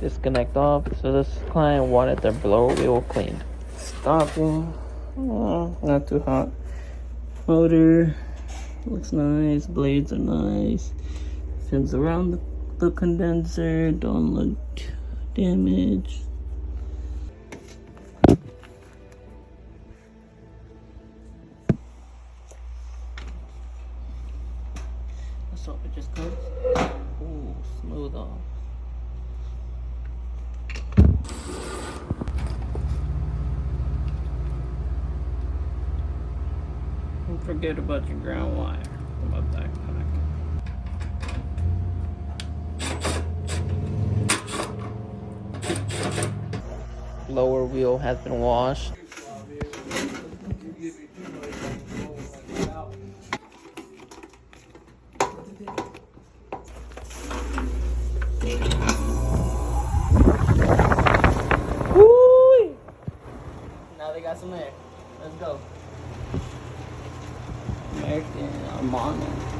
disconnect off. So this client wanted their blower wheel cleaned. Stopping. Not too hot. Motor looks nice. Blades are nice. Fins around the condenser don't look damaged. So it just comes. Ooh, smooth off. Don't forget about your ground wire. About that connector. Lower wheel has been washed. Woo! Now they got some air. Let's go. American Armani.